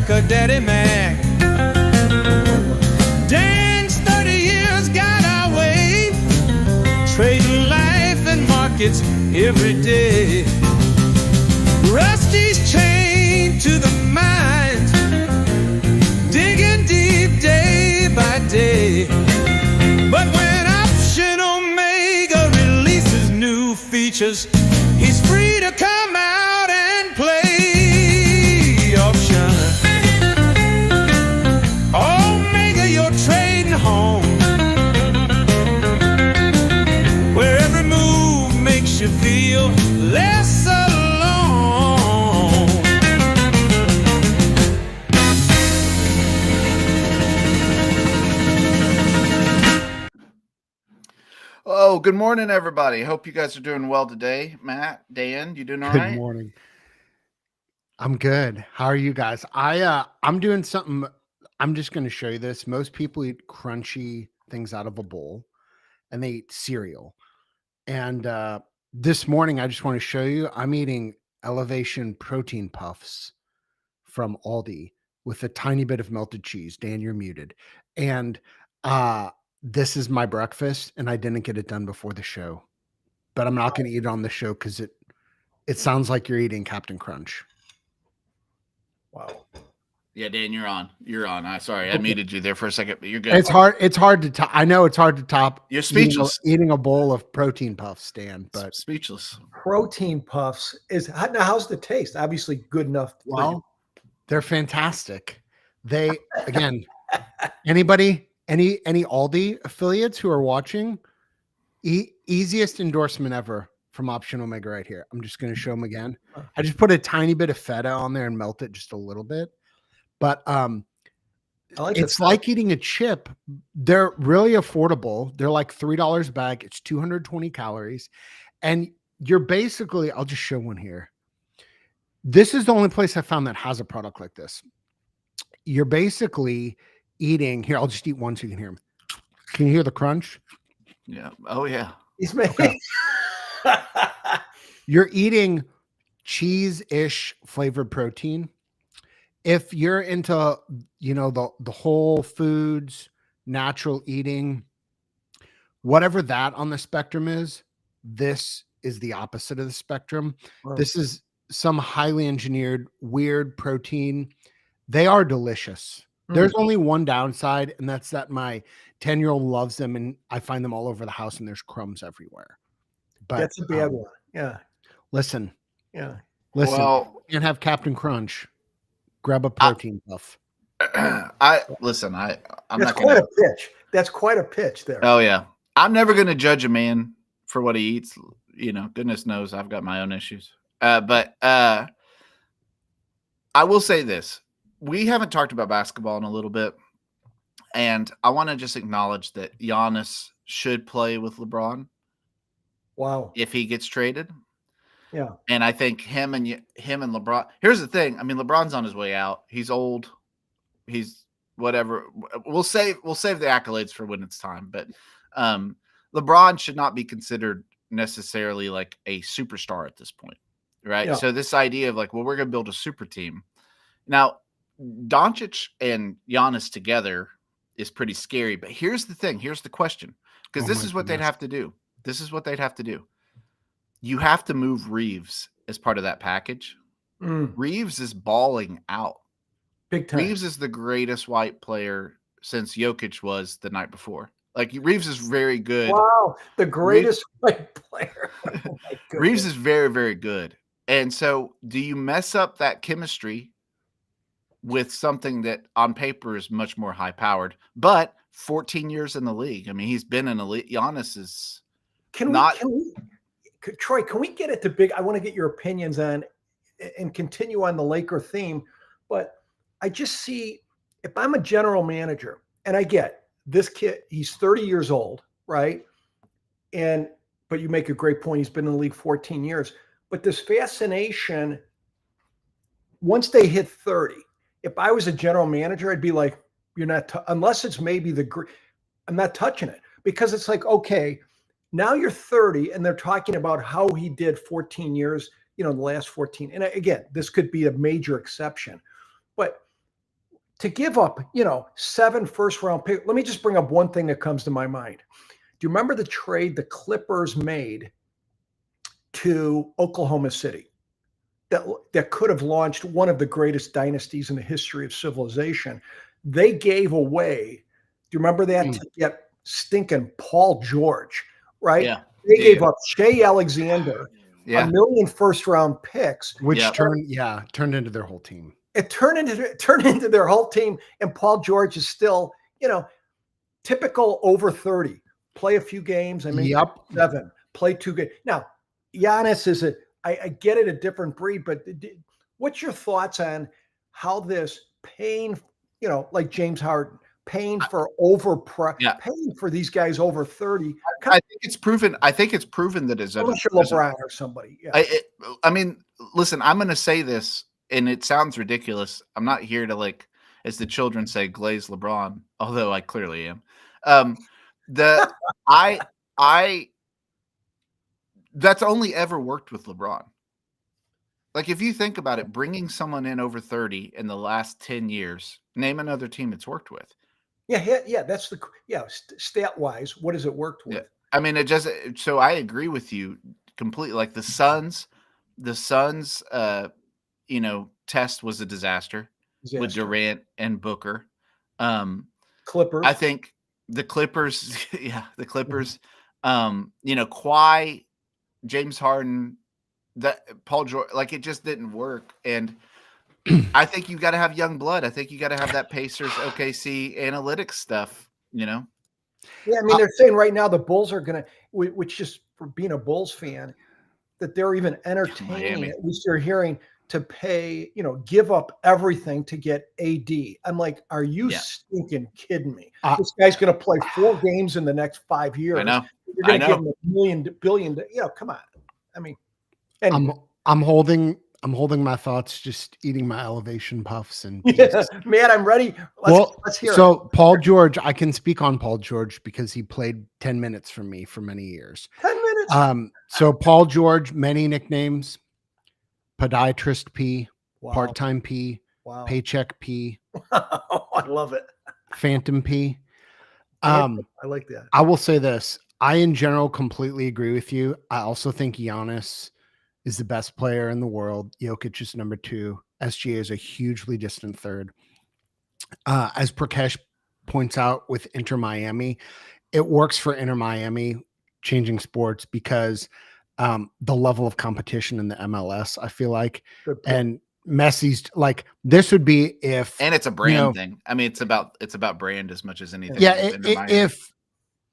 like a daddy Mac. Dan's 30 years got our way, trading life and markets every day. Rusty's chained to the mines, digging deep day by day. But when Option Omega releases new features, he's free to come out and play option. Omega, you're trading home, where every move makes you feel less alone. Oh, good morning, everybody. Hope you guys are doing well today. Matt, Dan, you doing all right? Good morning. I'm good. How are you guys? I'm doing something. I'm just going to show you this. Most people eat crunchy things out of a bowl, and they eat cereal. And this morning, I just want to show you, I'm eating Elevation protein puffs from Aldi with a tiny bit of melted cheese. Dan, you're muted. And this is my breakfast, and I didn't get it done before the show. But I'm not going to eat it on the show because it sounds like you're eating Captain Crunch. Wow. Yeah, Dan, you're on. You're on. Sorry, I muted you there for a second, but you're good. It's hard. It's hard to top. I know it's hard to top. You're speechless. Eating a bowl of protein puffs, Dan, but Speechless. Protein puffs is now. How's the taste? Obviously, good enough. Well, they're fantastic. They again, anybody, any Aldi affiliates who are watching, easiest endorsement ever from Option Omega right here. I'm just going to show them again. I just put a tiny bit of feta on there and melt it just a little bit. But it's like eating a chip. They're really affordable. They're like $3 a bag. It's 220 calories. And you're basically, I'll just show one here. This is the only place I found that has a product like this. You're basically eating, here, I'll just eat one so you can hear them. Can you hear the crunch? Yeah. Oh, yeah. He's making. You're eating cheese-ish flavored protein. If you're into, the whole foods, natural eating, whatever that on the spectrum is, this is the opposite of the spectrum. Wow. This is some highly engineered, weird protein. They are delicious. There's only one downside, and that's that my 10-year-old loves them, and I find them all over the house, and there's crumbs everywhere. But That's a bad one. Yeah. Listen. Yeah. Listen. Well, you can have Captain Crunch. Grab a protein puff. I'm That's not quite a pitch. That's quite a pitch there. Oh, yeah. I'm never going to judge a man for what he eats. Goodness knows I've got my own issues. But I will say this. We haven't talked about basketball in a little bit. And I want to just acknowledge that Giannis should play with LeBron. Wow. If he gets traded. Yeah. And I think him and LeBron. Here's the thing. I mean, LeBron's on his way out. He's old. He's whatever. We'll save the accolades for when it's time. But LeBron should not be considered necessarily like a superstar at this point, right? Yeah. So this idea of like, well, we're going to build a super team. Now, Doncic and Giannis together is pretty scary. But here's the thing. Here's the question. Because this is what they'd have to do. This is what they'd have to do. You have to move Reeves as part of that package. Reeves is balling out. Big time. Reeves is the greatest white player since Jokic was the night before. Like, Reeves is very good. Wow. The greatest white player. Oh, Reeves is very, very good. And so do you mess up that chemistry with something that on paper is much more high powered, but 14 years in the league? I mean, he's been in the league. Giannis is Troy, can we get it to big? I want to get your opinions on and continue on the Laker theme, but I just see, if I'm a general manager, and I get this kid, he's 30 years old, right? But you make a great point. He's been in the league 14 years, but this fascination, once they hit 30, if I was a general manager, I'd be like, you're not, unless it's maybe I'm not touching it, because it's like, okay, now you're 30 and they're talking about how he did 14 years, the last 14. And again, this could be a major exception, but to give up, 7 first-round picks. Let me just bring up one thing that comes to my mind. Do you remember the trade the Clippers made to Oklahoma City that could have launched one of the greatest dynasties in the history of civilization? They gave away, do you remember that, to get stinking Paul George, right? Yeah. They gave up Shea Alexander, Yeah. 1 million first-round picks, which turned into their whole team. It turned into their whole team, and Paul George is still, typical over 30. Play a few games. I mean, 7. Play 2 games. Now, Giannis I get it, a different breed, but what's your thoughts on how this pain, like James Harden, paying for paying for these guys over 30? I think it's proven. I think it's proven that LeBron or somebody. Yeah. I mean, listen, I'm going to say this, and it sounds ridiculous. I'm not here to, as the children say, glaze LeBron, although I clearly am. That's only ever worked with LeBron. Like, if you think about it, bringing someone in over 30 in the last 10 years, name another team it's worked with. Yeah. That's stat wise, what has it worked with? Yeah. I mean, so I agree with you completely. Like the Suns, test was a disaster with Durant and Booker. Clippers. I think the Clippers, Kawhi, James Harden, Paul George, it just didn't work. And I think you got to have young blood. I think you got to have that Pacers, OKC analytics stuff, Yeah, I mean, they're saying right now the Bulls are going to, which just for being a Bulls fan, that they're even entertaining, at least you're hearing, to pay, give up everything to get AD. I'm like, are you stinking kidding me? This guy's going to play 4 games in the next 5 years. I know. You're going to give him $1 billion. Come on. I mean, anyway. I'm holding my thoughts, just eating my elevation puffs and man, I'm ready. Let's hear it. So Paul George, I can speak on Paul George because he played 10 minutes for me for many years. 10 minutes. So Paul George, many nicknames: Podiatrist P, Part-Time P, Paycheck P. I love it. Phantom P. I like that. I will say this. I, in general, completely agree with you. I also think Giannis is the best player in the world. Jokic is number 2. SGA is a hugely distant 3rd. As Prakash points out with Inter Miami, it works for Inter Miami, changing sports, because the level of competition in the MLS, I feel like, and Messi's this would be if, and it's a brand thing. I mean, it's about brand as much as anything. Yeah.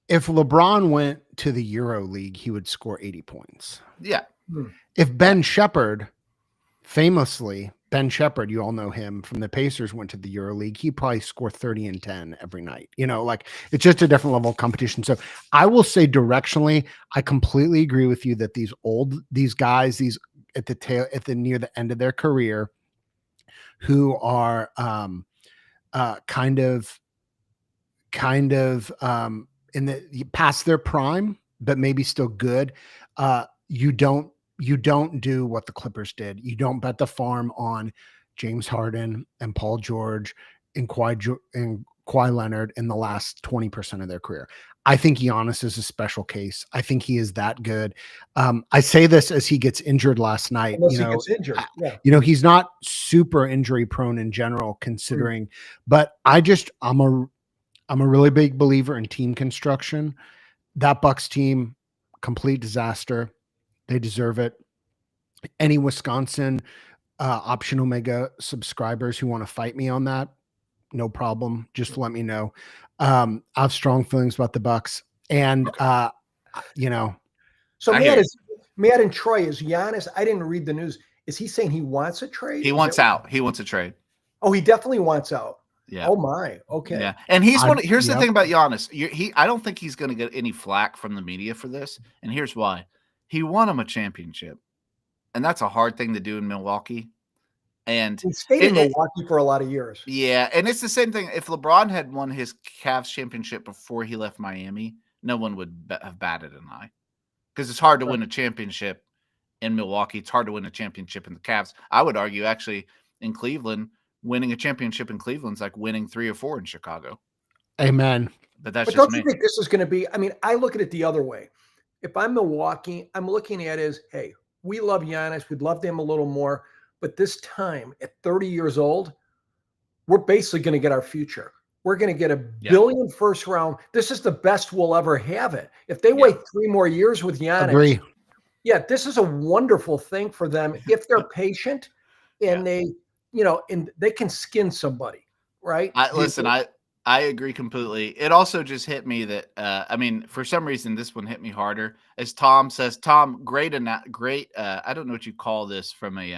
If LeBron went to the Euro League, he would score 80 points. Yeah. If Ben Shepherd, famously, you all know him from the Pacers, went to the Euro League, he'd probably score 30 and 10 every night. It's just a different level of competition. So I will say directionally, I completely agree with you that these guys, at the near the end of their career, who are kind of in the past their prime, but maybe still good. You don't do what the Clippers did. You don't bet the farm on James Harden and Paul George and Kawhi Leonard in the last 20% of their career. I think Giannis is a special case. I think he is that good. I say this as he gets injured last night. Unless he gets injured. Yeah. He's not super injury prone in general, considering, but I'm a really big believer in team construction. That Bucks team, complete disaster. They deserve it. Any Wisconsin Option Omega subscribers who want to fight me on that, no problem. Just let me know. I have strong feelings about the Bucks, and So Matt and Troy, is Giannis? I didn't read the news. Is he saying he wants a trade? He wants out. He wants a trade. Oh, he definitely wants out. Yeah. Oh my. Okay. Yeah. And he's one. Here's the thing about Giannis. I don't think he's going to get any flack from the media for this. And here's why. He won him a championship, and that's a hard thing to do in Milwaukee. And he stayed in Milwaukee for a lot of years. Yeah, and it's the same thing. If LeBron had won his Cavs championship before he left Miami, no one would have batted an eye, because it's hard to win a championship in Milwaukee. It's hard to win a championship in the Cavs. I would argue, actually, in Cleveland, winning a championship in Cleveland's like winning 3 or 4 in Chicago. Amen. But that's But just don't me. you think this is going to be? I mean, I look at it the other way. If I'm Milwaukee, I'm looking at it as, hey, we love Giannis. We'd love him a little more. But this time, at 30 years old, we're basically going to get our future. We're going to get $1 billion first round. This is the best we'll ever have it. If they wait 3 more years with Giannis, Agree. yeah, this is a wonderful thing for them if they're patient and they, and they can skin somebody, right? I agree completely. It also just hit me that, I mean, for some reason, this one hit me harder. As Tom says, Tom, great, I don't know what you call this from a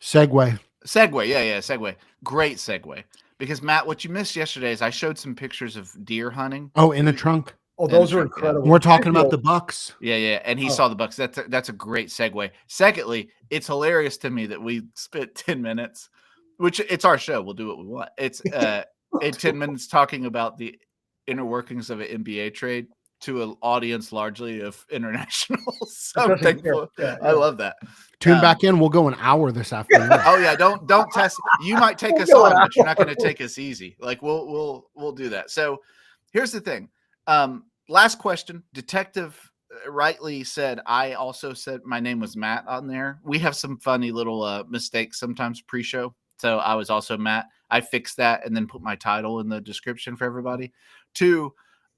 segue. Yeah, segue. Great segue. Because, Matt, what you missed yesterday is I showed some pictures of deer hunting. Oh, in a trunk. Oh, those are incredible. We're talking about the Bucks. Yeah. And he saw the Bucks. That's a great segue. Secondly, it's hilarious to me that we spent 10 minutes, which it's our show. We'll do what we want. It's in 10 minutes talking about the inner workings of an NBA trade to an audience largely of internationals. So thankful. I love that. Tune back in. We'll go an hour this afternoon. Oh yeah, don't test. You might take us on, but you're not going to take us easy. Like we'll do that. So here's the thing. Last question. Detective rightly said, I also said my name was Matt on there. We have some funny little mistakes sometimes pre-show. So I was also Matt. I fixed that and then put my title in the description for everybody. 2,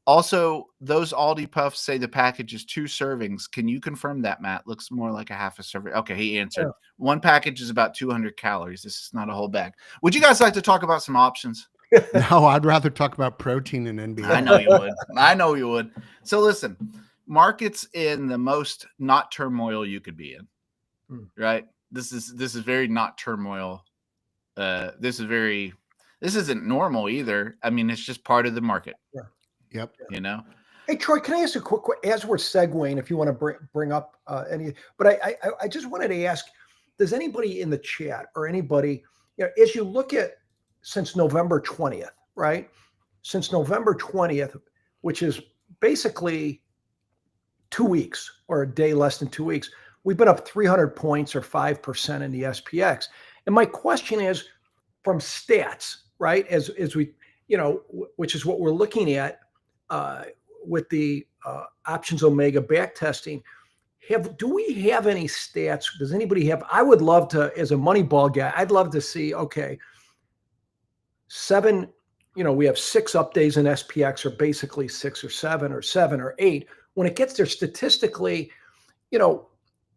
also, those Aldi Puffs say the package is 2 servings. Can you confirm that, Matt? Looks more like a half a serving. Okay, he answered. Yeah. 1 package is about 200 calories. This is not a whole bag. Would you guys like to talk about some options? No, I'd rather talk about protein and NBA. I know you would. I know you would. So listen, markets in the most not turmoil you could be in, right? This is very not turmoil. This isn't normal either. I mean, it's just part of the market. Yeah. Yep. Hey, Troy, can I ask a quick, as we're segueing, if you want to bring up any, but I just wanted to ask, does anybody in the chat or anybody, as you look at since November 20th, right? Since November 20th, which is basically 2 weeks or a day less than 2 weeks, we've been up 300 points or 5% in the SPX. And my question is, from stats, right? As we, which is what we're looking at with the Options Omega backtesting. Do we have any stats? Does anybody have? I would love to, as a Moneyball guy, I'd love to see. Okay, 7. We have 6 up days in SPX, or basically 6 or 7 or 7 or 8. When it gets there statistically,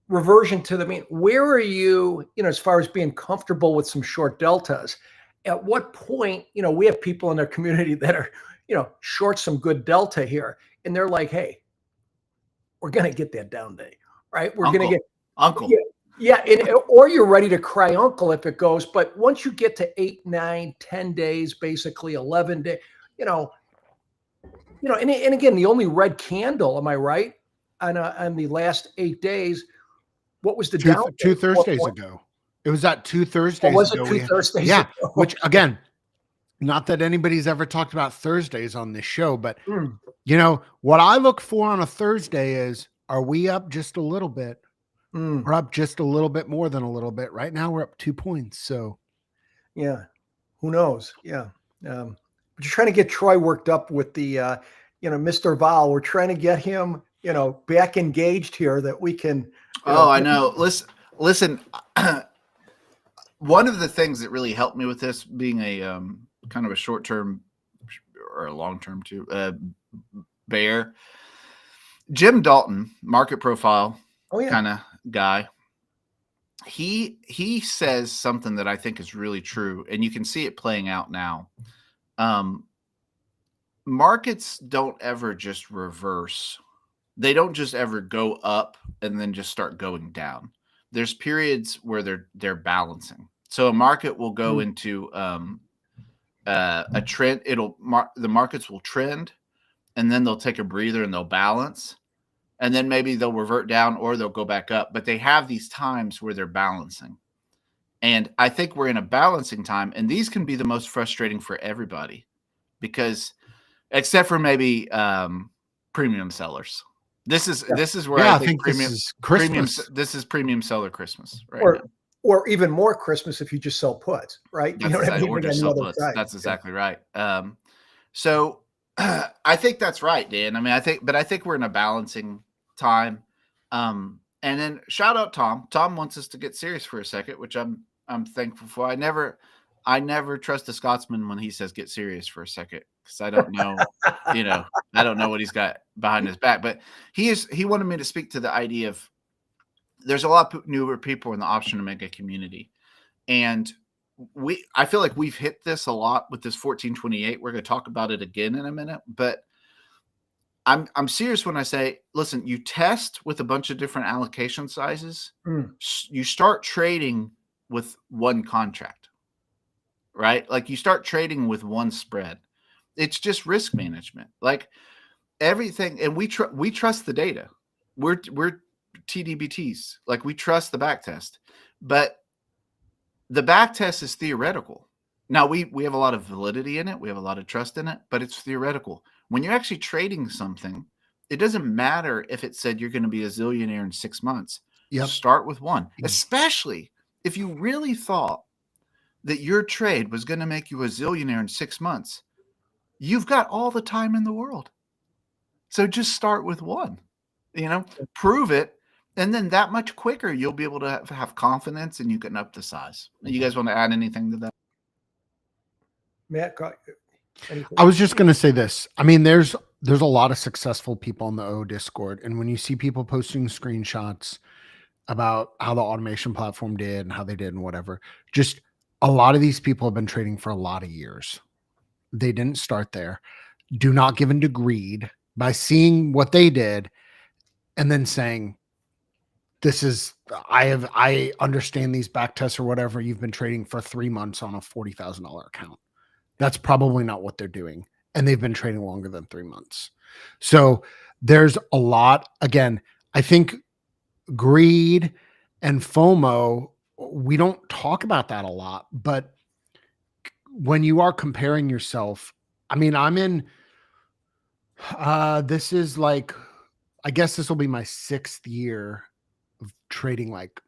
reversion to the mean. Where are you, as far as being comfortable with some short deltas? At what point, we have people in our community that are, short some good delta here, and they're like, hey, we're going to get that down day, right? We're going to get uncle. Yeah. Or you're ready to cry uncle if it goes. But once you get to 8, 9, 10 days, basically 11 days, and again, the only red candle, am I right? On the last 8 days, what was the down? 2 Thursdays ago. It was at 2 Thursdays was ago. It 2 Thursdays yeah, ago? Which again, not that anybody's ever talked about Thursdays on this show, but what I look for on a Thursday is, are we up just a little bit? We're up just a little bit more than a little bit. Right now we're up 2 points. So yeah, who knows? Yeah. But you're trying to get Troy worked up with the, Mr. Val. We're trying to get him, back engaged here that we can. I know. Listen, one of the things that really helped me with this, being a kind of a short-term or a long-term too, bear, Jim Dalton, market profile kind of guy, he says something that I think is really true, and you can see it playing out now. Markets don't ever just reverse. They don't just ever go up and then just start going down. There's periods where they're balancing. So a market will go into a trend. The markets will trend, and then they'll take a breather and they'll balance, and then maybe they'll revert down or they'll go back up. But they have these times where they're balancing, and I think we're in a balancing time. And these can be the most frustrating for everybody, because except for maybe premium sellers. This is where I think this is Christmas. This is premium seller Christmas, right? or even more Christmas if you just sell puts, right? That's You know what I mean? or They got just no sell other puts. side. That's exactly right. So I think that's right, Dan. I mean, I think we're in a balancing time. And then shout out Tom. Tom wants us to get serious for a second, which I'm thankful for. I never trust a Scotsman when he says get serious for a second, because I don't know, I don't know what he's got behind his back. But he wanted me to speak to the idea of there's a lot of newer people in the option to make a community. And I feel like we've hit this a lot with this 1428. We're going to talk about it again in a minute, but I'm serious when I say, listen, you test with a bunch of different allocation sizes. You start trading with one contract, right? Like you start trading with one spread. It's just risk management, like everything. And we trust the data. We're TDBTs. Like we trust the backtest, but the backtest is theoretical. Now we have a lot of validity in it. We have a lot of trust in it, but it's theoretical. When you're actually trading something, it doesn't matter if it said you're going to be a zillionaire in 6 months. Yep. Start with one, especially if you really thought that your trade was going to make you a zillionaire in 6 months. You've got all the time in the world. So just start with one, prove it. And then that much quicker, you'll be able to have confidence and you can up the size. You guys want to add anything to that? Matt, anything? I was just going to say this. I mean, there's a lot of successful people on the O Discord. And when you see people posting screenshots about how the automation platform did and how they did and whatever, just a lot of these people have been trading for a lot of years. They didn't start there. Do not give in to greed by seeing what they did and then saying, I understand these back tests or whatever. You've been trading for 3 months on a $40,000 account. That's probably not what they're doing. And they've been trading longer than 3 months. So there's a lot. Again, I think greed and FOMO, we don't talk about that a lot, but when you are comparing yourself, I mean, I'm in, this is like, I guess this will be my 6th year of trading, like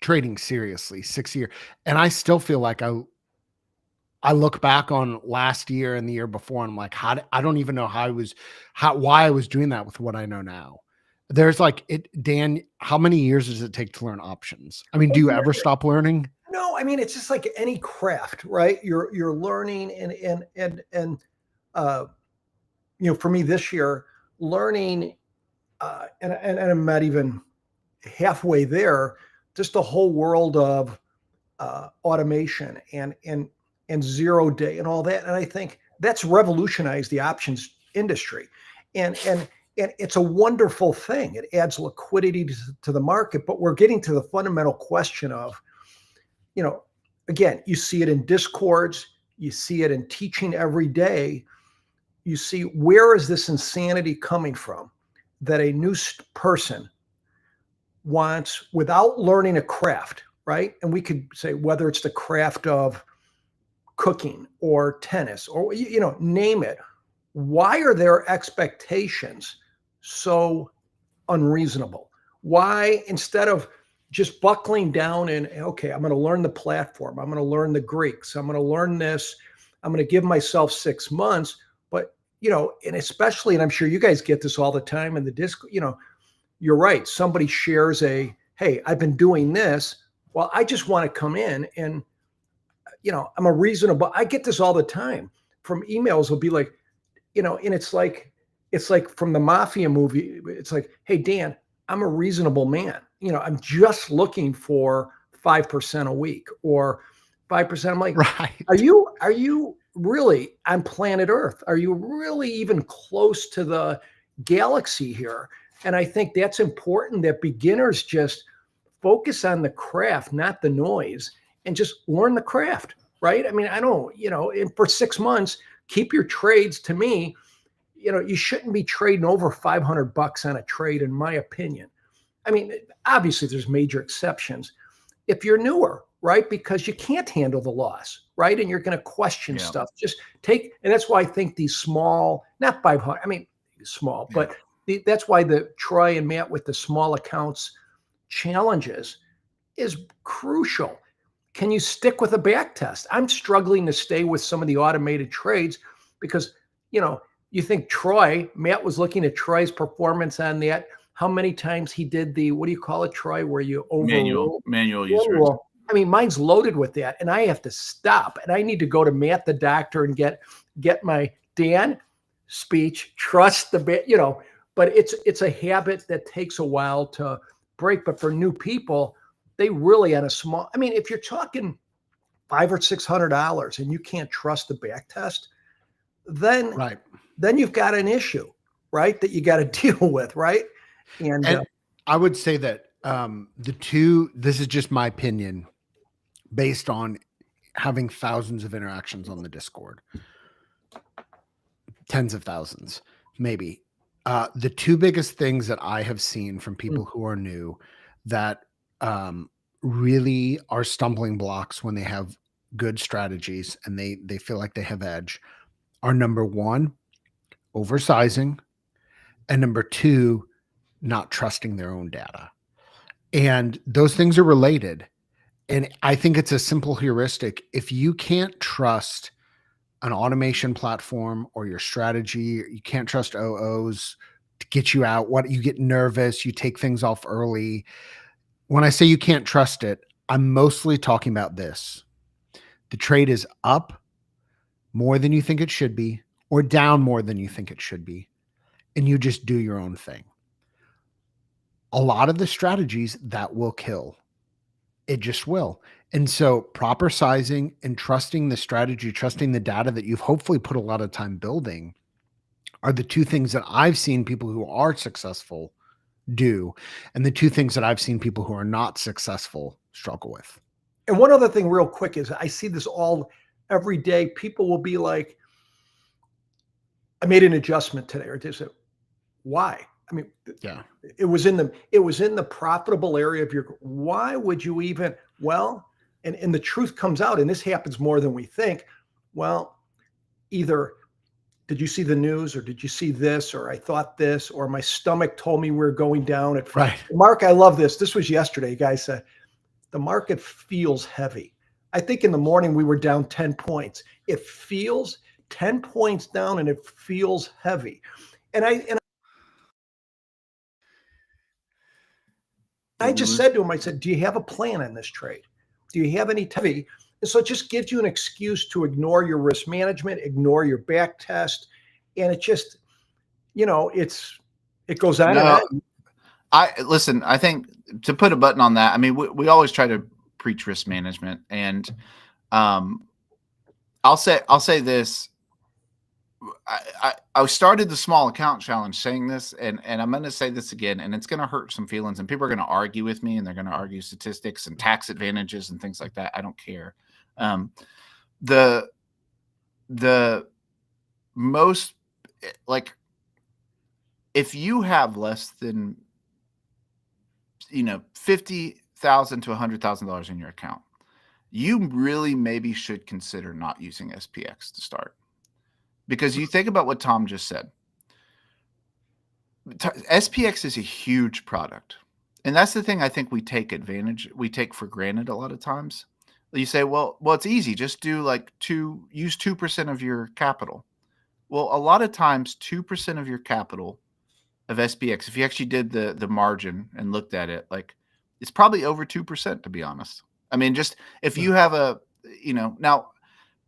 trading seriously, 6 year. And I still feel like I look back on last year and the year before, and I'm like, I don't even know why I was doing that with what I know now. There's Dan, how many years does it take to learn options? I mean, do you ever stop learning? No, I mean, it's just like any craft, right? You're learning and for me this year, learning, and I'm not even halfway there, just the whole world of automation and 0 day and all that. And I think that's revolutionized the options industry. And it's a wonderful thing. It adds liquidity to the market, but we're getting to the fundamental question of, again, you see it in discords, you see it in teaching every day. You see, where is this insanity coming from that a new person wants without learning a craft, right? And we could say whether it's the craft of cooking or tennis or, name it. Why are their expectations so unreasonable? Why, instead of just buckling down and, okay, I'm going to learn the platform, I'm going to learn the Greeks, I'm going to learn this, I'm going to give myself 6 months, but, and especially, and I'm sure you guys get this all the time in the Discord, you're right. Somebody shares hey, I've been doing this. Well, I just want to come in and, I'm a reasonable, I get this all the time from emails. Will be like, and it's like from the mafia movie. It's like, hey, Dan, I'm a reasonable man. I'm just looking for 5% a week or 5%. I'm like, right. Are you really on planet Earth? Are you really even close to the galaxy here? And I think that's important, that beginners just focus on the craft, not the noise, and just learn the craft, right? I mean, I don't, and for 6 months, keep your trades. To me, you shouldn't be trading over $500 on a trade, in my opinion. I mean, obviously there's major exceptions. If you're newer, right? Because you can't handle the loss, right? And you're going to question stuff. Just take, and that's why I think these small, not 500, I mean, small, but that's why the Troy and Matt with the small accounts challenges, is crucial. Can you stick with a back test? I'm struggling to stay with some of the automated trades because, you think Matt was looking at Troy's performance on that. How many times he did the, what do you call it, Troy, where you overrule? Manual user. I mean, mine's loaded with that, and I have to stop, and I need to go to Matt the doctor and get my Dan speech, trust the bit, but it's a habit that takes a while to break. But for new people, they really on a small, I mean, if you're talking $500 or $600 and you can't trust the back test, then you've got an issue, right? That you got to deal with, right? And I would say that this is just my opinion based on having thousands of interactions on the Discord, tens of thousands, maybe. The two biggest things that I have seen from people who are new that really are stumbling blocks when they have good strategies and they feel like they have edge are, number one, oversizing, and number two, not trusting their own data. And those things are related. And I think it's a simple heuristic. If you can't trust an automation platform or your strategy, you can't trust OOs to get you out. You get nervous, you take things off early. When I say you can't trust it, I'm mostly talking about this. The trade is up more than you think it should be, or down more than you think it should be, and you just do your own thing. A lot of the strategies that will kill. It just will. And so proper sizing and trusting the strategy, trusting the data that you've hopefully put a lot of time building are the two things that I've seen people who are successful do, and the two things that I've seen people who are not successful struggle with. And one other thing real quick is I see this every day. People will be like, I made an adjustment today, or they say, why? I mean, yeah, it was in the profitable area of why would you even, and the truth comes out, and this happens more than we think. Well, either did you see the news, or did you see this, or I thought this, or my stomach told me we're going down at right. Mark, I love this. This was yesterday. Guys said the market feels heavy. I think in the morning we were down 10 points. It feels 10 points down, and it feels heavy. And I just said to him, I said, do you have a plan in this trade? Do you have any heavy? And so it just gives you an excuse to ignore your risk management, ignore your back test. And it just, it goes on. Listen, I think to put a button on that, I mean, we always try to preach risk management, and I'll say this. I started the small account challenge saying this, and I'm going to say this again, and it's going to hurt some feelings, and people are going to argue with me, and they're going to argue statistics and tax advantages and things like that. I don't care. The most, like, if you have less than, $50,000 to $100,000 in your account, you really maybe should consider not using SPX to start. Because you think about what Tom just said. SPX is a huge product. And that's the thing I think we take for granted a lot of times. You say, well, it's easy. Just do use 2% of your capital. Well, a lot of times 2% of your capital of SPX, if you actually did the margin and looked at it, it's probably over 2%, to be honest. I mean, just if you have now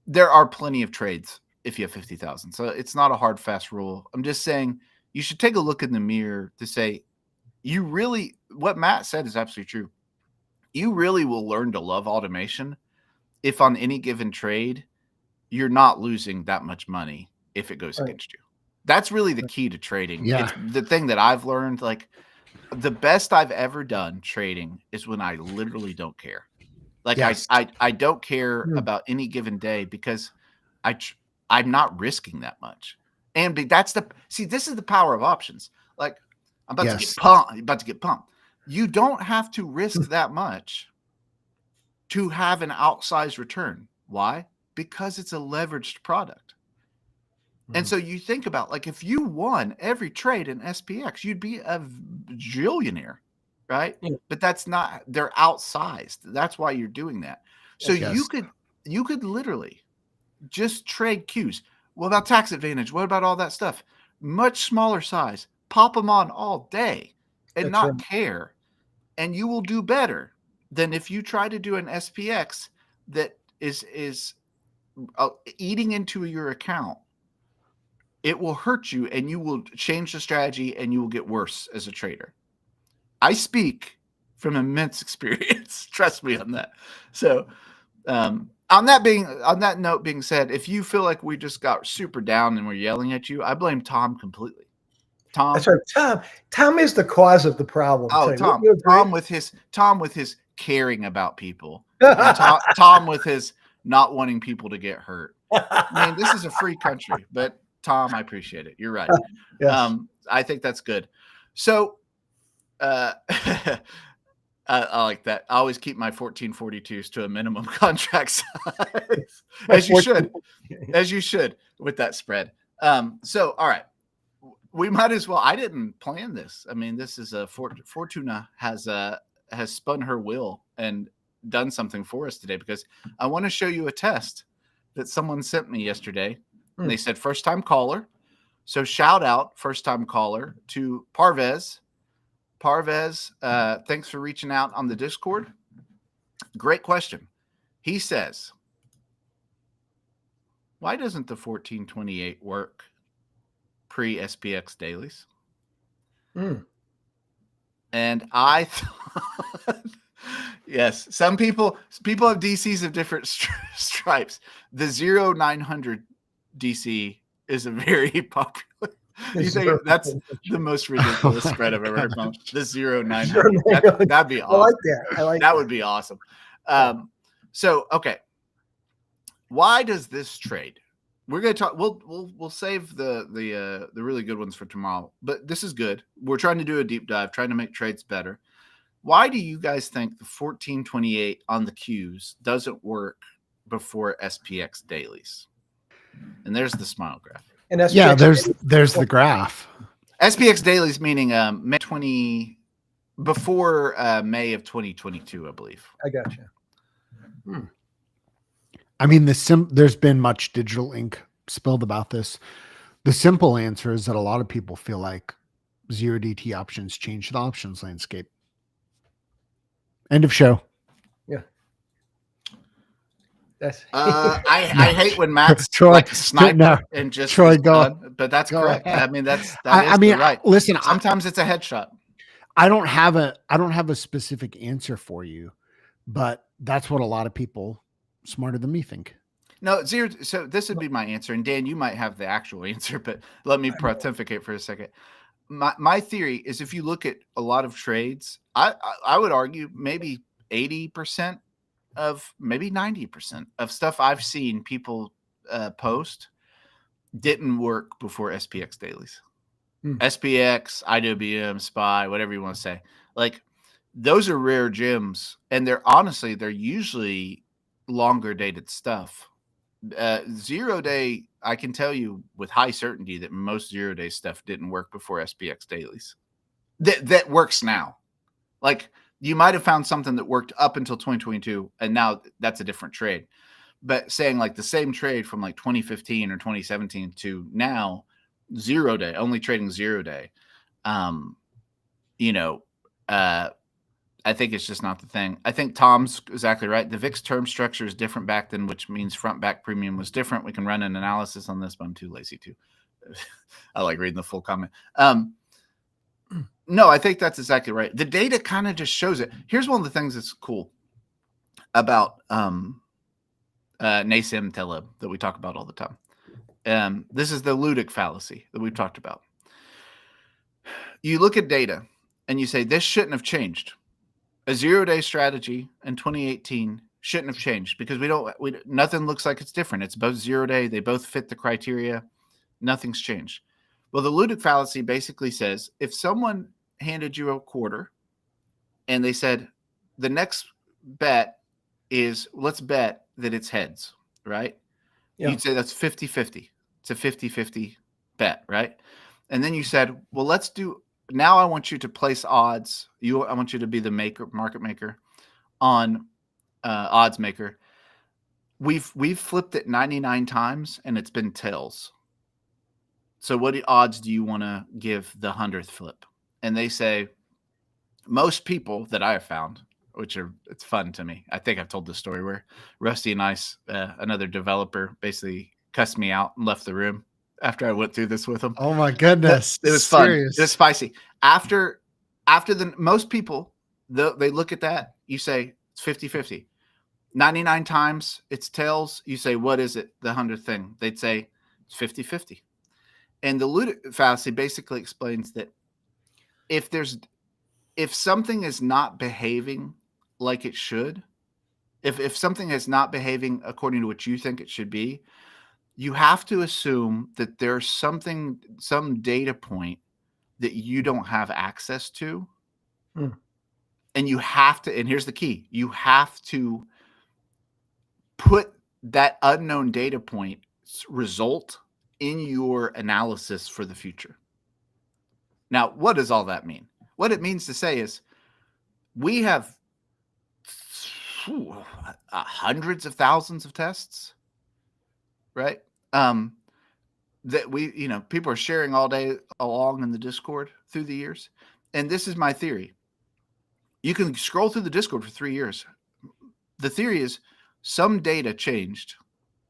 there are plenty of trades if you have 50,000. So it's not a hard, fast rule. I'm just saying you should take a look in the mirror to say, what Matt said is absolutely true. You really will learn to love automation if on any given trade, you're not losing that much money if it goes against you. That's really the key to trading. Yeah. It's the thing that I've learned, the best I've ever done trading is when I literally don't care. Yes. I don't care about any given day because I'm not risking that much. And this is the power of options. I'm about to get pumped. You don't have to risk that much to have an outsized return. Why? Because it's a leveraged product. And so you think about, if you won every trade in SPX, you'd be a billionaire. right? Yeah. But that's not, they're outsized. That's why you're doing that. So Yes. you could literally just trade cues. What about tax advantage? What about all that stuff? Much smaller size. Pop them on all day and That's not right. care. And you will do better than if you try to do an SPX that is eating into your account. It will hurt you and you will change the strategy and you will get worse as a trader. I speak from immense experience. Trust me on that. So, on that note being said, if you feel like we just got super down and we're yelling at you, I blame Tom completely. Tom. That's right. Tom is the cause of the problem. Oh, Tell you, Tom. wouldn't you agree? Tom with his caring about people. And Tom with his not wanting people to get hurt. I mean, this is a free country, but Tom, I appreciate it. You're right. Yes. I think that's good. So, I like that. I always keep my 1442s to a minimum contract size, as you should with that spread. So, all right, we might as well. I didn't plan this. I mean, this is a Fortuna has spun her wheel and done something for us today, because I want to show you a test that someone sent me yesterday. And they said first time caller. So shout out first time caller to Parvez. Parvez, thanks for reaching out on the Discord. Great question. He says, why doesn't the 1428 work pre-SPX dailies? And I thought, yes, some people have DCs of different stripes. The 0900 DC is a very popular. You think that's the most ridiculous spread I've ever heard from? The 0900. That'd be awesome. I like that. I like that. Would be awesome. So okay, why does this trade? We're gonna talk. We'll save the really good ones for tomorrow. But this is good. We're trying to do a deep dive, trying to make trades better. Why do you guys think the 1428 on the Qs doesn't work before SPX dailies? And there's the smile graph. And SPX there's the graph. SPX dailies meaning May 20 before May of 2022, I believe. I got you. I mean, there's been much digital ink spilled about this. The simple answer is that a lot of people feel like 0DT options change the options landscape. End of show. Yeah. That's I hate when Matt's Troy, like a sniper no, and just Troy, go. But that's Go correct. ahead. I mean, that I is mean, right. Listen, sometimes it's a headshot. I don't have a specific answer for you, but that's what a lot of people smarter than me think. No, zero. So this would be my answer. And Dan, you might have the actual answer, but let me pontificate for a second. My theory is if you look at a lot of trades, I would argue maybe 80% of maybe 90% of stuff I've seen people post didn't work before SPX dailies. SPX, IWM, SPY, whatever you want to say. Like those are rare gems. And they're usually longer dated stuff. 0 day, I can tell you with high certainty that most 0 day stuff didn't work before SPX dailies. That works now. Like you might have found something that worked up until 2022, and now that's a different trade. But saying like the same trade from like 2015 or 2017 to now, 0 day, only trading 0 day. I think it's just not the thing. I think Tom's exactly right. The VIX term structure is different back then, which means front back premium was different. We can run an analysis on this, but I'm too lazy to. I like reading the full comment. No, I think that's exactly right. The data kind of just shows it. Here's one of the things that's cool about Nassim Taleb that we talk about all the time. This is the Ludic fallacy that we've talked about. You look at data and you say, this shouldn't have changed. A 0 day strategy in 2018 shouldn't have changed because nothing looks like it's different. It's both 0 day. They both fit the criteria. Nothing's changed. Well, the Ludic fallacy basically says if someone handed you a quarter and they said the next bet is let's bet that it's heads, right? Yeah. You'd say that's 50-50. It's a 50-50 bet, right? And then you said, well, let's do now I want you to place odds. I want you to be the market maker on odds maker. We've flipped it 99 times and it's been tails. So what odds do you want to give the 100th flip? And they say most people that I have found, it's fun to me. I think I've told this story where Rusty and I, another developer, basically cussed me out and left the room after I went through this with him. Oh my goodness. It was fun. It was spicy. After most people, they look at that, you say it's 50-50. 99 times it's tails. You say, what is it? The 100th thing. They'd say it's 50-50. And the Ludic fallacy basically explains that if something is not behaving like it should, if something is not behaving according to what you think it should be, you have to assume that there's some data point that you don't have access to. And you have to, and here's the key, you have to put that unknown data point result in your analysis for the future. Now, what does all that mean? What it means to say is we have hundreds of thousands of tests, right? That people are sharing all day along in the Discord through the years. And this is my theory. You can scroll through the Discord for 3 years. The theory is some data changed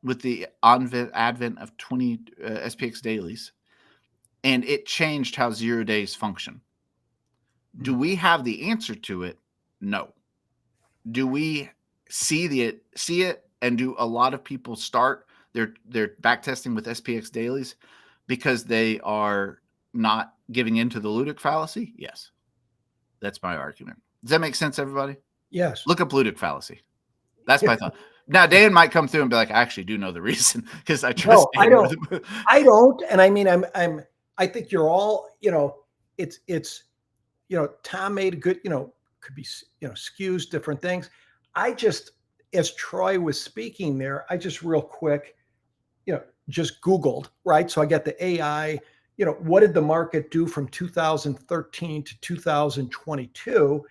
with the advent of 20 SPX dailies, and it changed how 0 days function. Do we have the answer to it? No. Do we see it? And do a lot of people start their backtesting with SPX dailies because they are not giving into the Ludic fallacy? Yes. That's my argument. Does that make sense, everybody? Yes. Look up Ludic fallacy. That's my thought. Now, Dan might come through and be like, I actually do know the reason because I trust. No, I don't. I don't. And I mean, I think you're all, it's, Tom made a good, could be, skews, different things. I just, as Troy was speaking there, I just real quick, just Googled, right? So I got the AI, what did the market do from 2013 to 2022?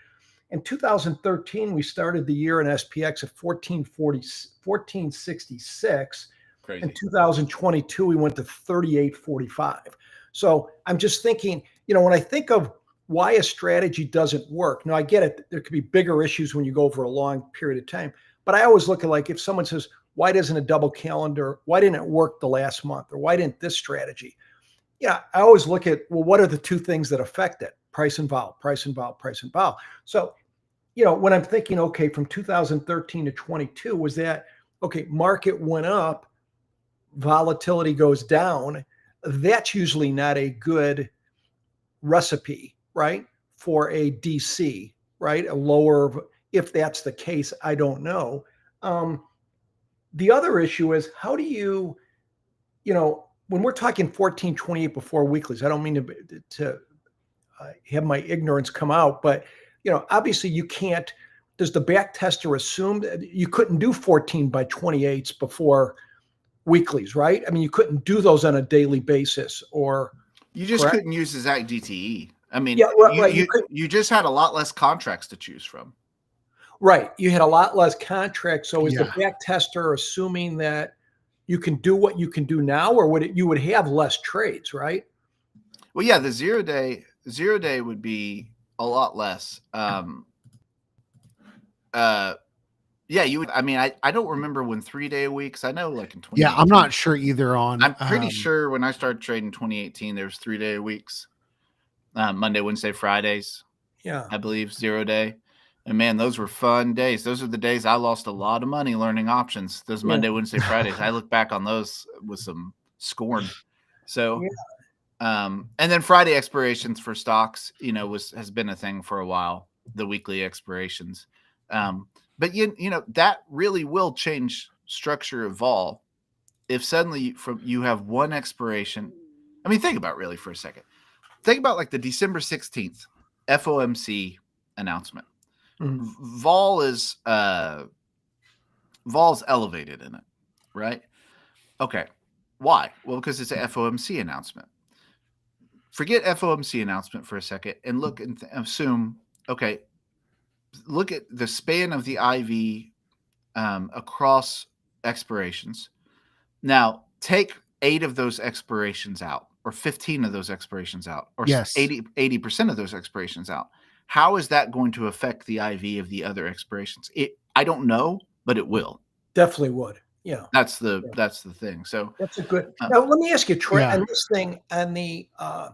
In 2013, we started the year in SPX at 1466. Crazy. In 2022, we went to 3845. So I'm just thinking, when I think of why a strategy doesn't work. Now, I get it. There could be bigger issues when you go over a long period of time. But I always look at, like, if someone says, why doesn't a double calendar, why didn't it work the last month? Or why didn't this strategy? Yeah, I always look at, well, what are the two things that affect it? Price and vol, price and vol, price and vol. So, when I'm thinking, okay, from 2013 to 22, was that, okay, market went up, volatility goes down. That's usually not a good recipe, right? For a DC, right? A lower, if that's the case, I don't know. The other issue is, how do you, when we're talking 1428 before weeklies, I don't mean to have my ignorance come out, but obviously you can't, does the back tester assume that you couldn't do 14 by 28s before weeklies, right? I mean, you couldn't do those on a daily basis, or you just correct? Couldn't use Exact DTE. I mean, yeah, right, you just had a lot less contracts to choose from. Right. You had a lot less contracts. So is Yeah. the back tester assuming that you can do what you can do now, or you would have less trades, right? Well, yeah, the 0 day would be a lot less. Yeah, you would. I mean, I don't remember when 3 day weeks. I know, like in 2018. Yeah, I'm not sure either on. I'm pretty sure when I started trading in 2018, there was 3 day weeks. Monday, Wednesday, Fridays. Yeah, I believe 0 day. And man, those were fun days. Those are the days I lost a lot of money learning options. Those Monday, Wednesday, Fridays. I look back on those with some scorn. So, and then Friday expirations for stocks, has been a thing for a while. The weekly expirations, but that really will change structure of vol if suddenly you have one expiration. I mean, think about really for a second. Think about like the December 16th FOMC announcement. Mm-hmm. Vol's elevated in it, right? Okay. Why? Well, because it's an FOMC announcement. forget FOMC announcement for a second and look and assume, okay, look at the span of the IV across expirations. Now, take 8 of those expirations out, or 15 of those expirations out, or Yes. 80% of those expirations out. How is that going to affect the IV of the other expirations? I don't know, but it will. Definitely would. Yeah. That's the thing. So that's a good. Now let me ask you, Troy, Yeah. on this thing, on the I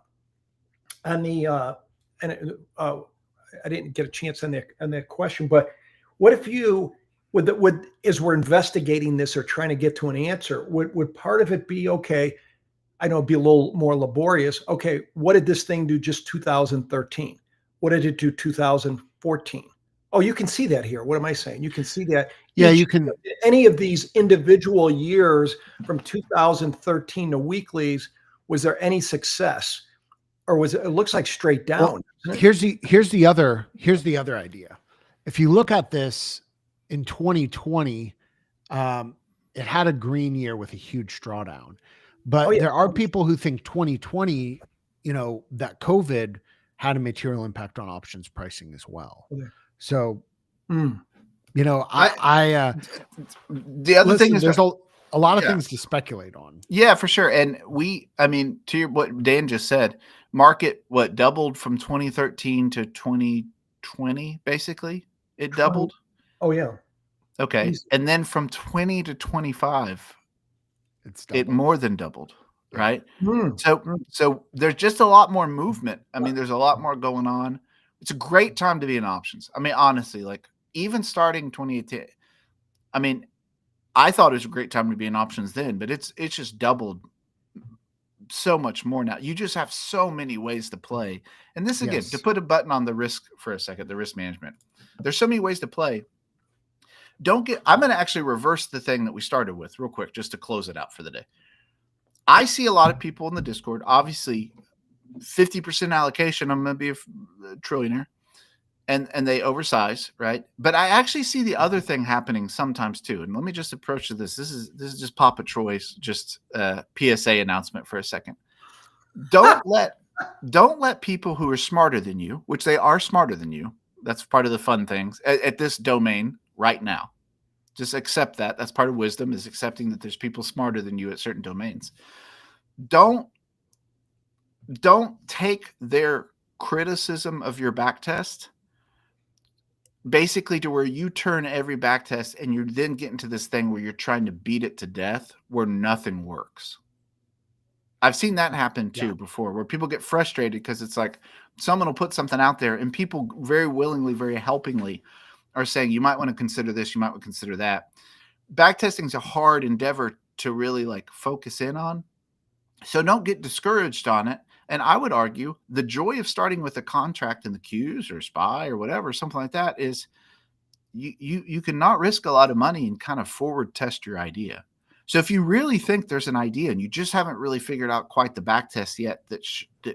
didn't get a chance on that question, but what if you would as we're investigating this or trying to get to an answer, would part of it be, okay, I know it'd be a little more laborious. Okay, what did this thing do just 2013? What did it do 2014? Oh, you can see that here. What am I saying? You can see that. Yeah, you can. Any of these individual years from 2013 to weeklies, was there any success, or was it looks like straight down? Well, here's the other idea. If you look at this in 2020, it had a green year with a huge drawdown, but there are people who think 2020, that COVID had a material impact on options pricing as well. Okay. So, the listen, other thing is there's a lot of things to speculate on. Yeah, for sure. And to what Dan just said, market doubled from 2013 to 2020, basically. It doubled. Oh yeah. Okay. And then from 20 to 25, it more than doubled, right? So there's just a lot more movement. There's a lot more going on. It's a great time to be in options. Honestly, like even starting 2018, I thought it was a great time to be in options then, but it's just doubled so much more now. You just have so many ways to play. And this, again, to put a button on the risk for a second, the risk management. There's so many ways to play. I'm going to actually reverse the thing that we started with real quick, just to close it out for the day. I see a lot of people in the Discord, obviously 50% allocation. I'm going to be a trillionaire. And they oversize, right? But I actually see the other thing happening sometimes too. And let me just approach this. This is just Papa Troy's just PSA announcement for a second. Don't let people who are smarter than you, which they are smarter than you. That's part of the fun things at this domain right now. Just accept that. That's part of wisdom, is accepting that there's people smarter than you at certain domains. Don't take their criticism of your backtest basically to where you turn every backtest and you then get into this thing where you're trying to beat it to death where nothing works. I've seen that happen too before, where people get frustrated because it's like someone will put something out there and people very willingly, very helpingly are saying, you might want to consider this, you might want to consider that. Backtesting is a hard endeavor to really focus in on. So don't get discouraged on it. And I would argue the joy of starting with a contract in the Qs or SPY or whatever, something like that, is you can not risk a lot of money and kind of forward test your idea. So if you really think there's an idea and you just haven't really figured out quite the backtest yet,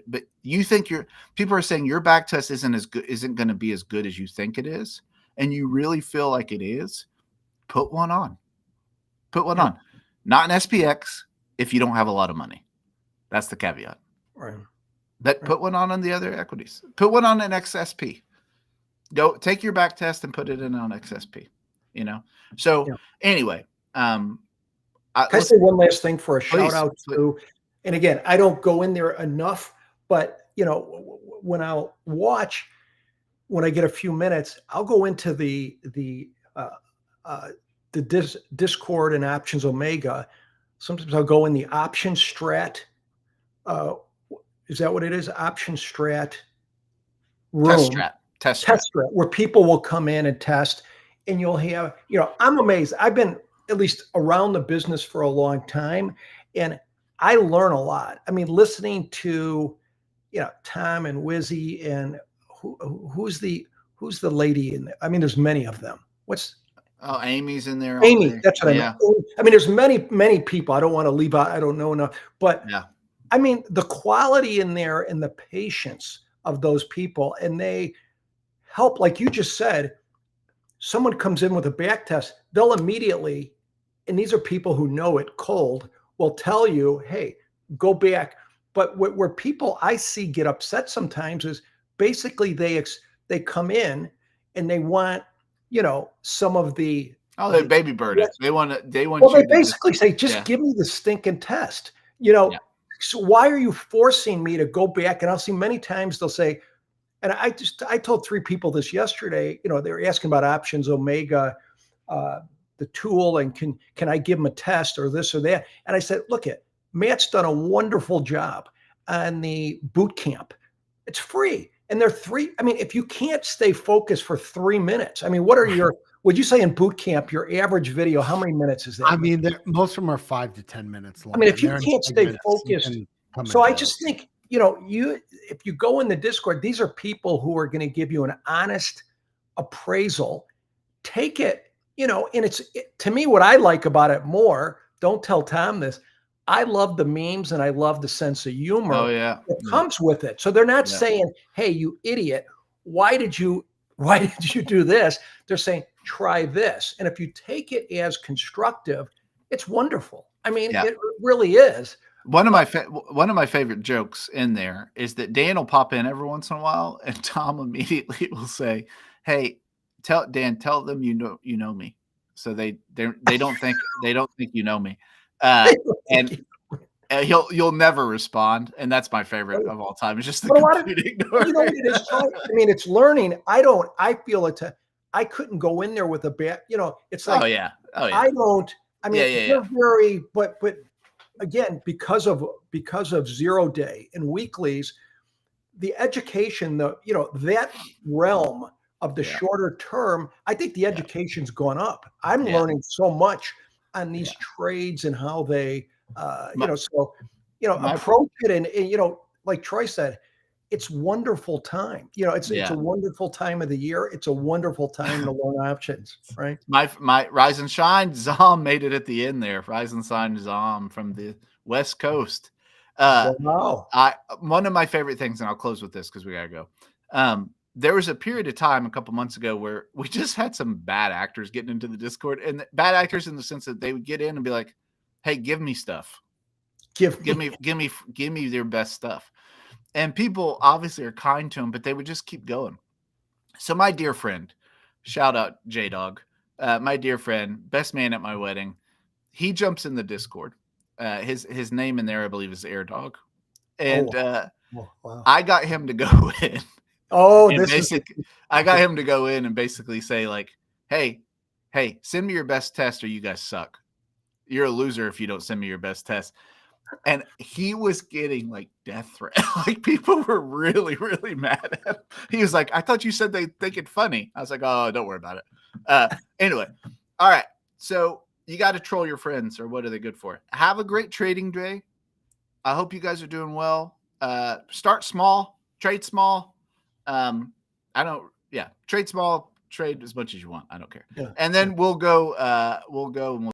but you think people are saying your backtest isn't going to be as good as you think it is, and you really feel like it is, put one on. Put one on. Not an SPX if you don't have a lot of money. That's the caveat. Right. Put one on the other equities. Put one on an XSP. Go take your back test and put it in on XSP. So anyway, can I say one last thing for a shout out to? And again, I don't go in there enough, but when I'll watch, when I get a few minutes, I'll go into the Discord and Options Omega. Sometimes I'll go in the option strat. Is that what it is? Option strat room. Test strat, where people will come in and test, and you'll have, I'm amazed. I've been at least around the business for a long time, and I learn a lot. Listening to, Tom and Wizzy and who's the lady in there? There's many of them. Amy's in there. Amy, that's what I mean. There's many people. I don't want to leave out. I don't know enough, but the quality in there and the patience of those people, and they help, like you just said, someone comes in with a back test, they'll immediately, and these are people who know it cold, will tell you, hey, go back, But where people I see get upset sometimes is basically they come in and they want, some of the they baby bird it. They want well, you they to basically say, just give me the stinking test. So why are you forcing me to go back? And I'll see many times they'll say, and I told 3 people this yesterday, they were asking about options, Omega, the tool, and can I give them a test or this or that? And I said, look, Matt's done a wonderful job on the boot camp. It's free. And they're 3. I mean, if you can't stay focused for 3 minutes, I mean, would you say in boot camp, your average video, how many minutes is that? I mean, most of them are 5 to 10 minutes long. I mean, if you can't stay focused, so I just think, if you go in the Discord, these are people who are going to give you an honest appraisal. Take it, and to me, what I like about it more, don't tell Tom this, I love the memes and I love the sense of humor. Oh yeah, that comes with it. So they're not saying, "Hey, you idiot, why did you do this?" They're saying, "Try this." And if you take it as constructive, it's wonderful. I mean, it really is. One of my favorite jokes in there is that Dan will pop in every once in a while, and Tom immediately will say, "Hey, tell them you know me," so they don't think you know me, and you'll never respond, and that's my favorite of all time. It's just the complete ignore. It is. I mean, it's learning. I feel it. I couldn't go in there with a bat. It's like, oh yeah. I don't. I mean, they're very, but again, because of 0 day and weeklies, the education, that realm of the shorter term, I think the education's gone up. I'm learning so much on these trades and how they, approach it. And, like Troy said, it's wonderful time. It's a wonderful time of the year. It's a wonderful time to learn options, right? My Rise and Shine Zom made it at the end there. Rise and Shine Zom from the West Coast. Wow. One of my favorite things, and I'll close with this because we gotta go. There was a period of time a couple months ago where we just had some bad actors getting into the Discord, and bad actors in the sense that they would get in and be like, "Hey, give me stuff. Give me their best stuff." And people obviously are kind to him, but they would just keep going. So my dear friend, shout out J-Dog, my dear friend, best man at my wedding, he jumps in the Discord. His name in there, I believe, is Air Dog. And wow. I got him to go in. I got him to go in and basically say, like, hey, send me your best test or you guys suck. You're a loser if you don't send me your best test. And he was getting like death threat. Like people were really, really mad at him. He was like, "I thought you said they think it funny." I was like, "Oh, don't worry about it." Anyway, all right. So you got to troll your friends, or what are they good for? Have a great trading day. I hope you guys are doing well. Start small, trade small. Trade small, trade as much as you want. I don't care. Yeah. And then we'll go and we'll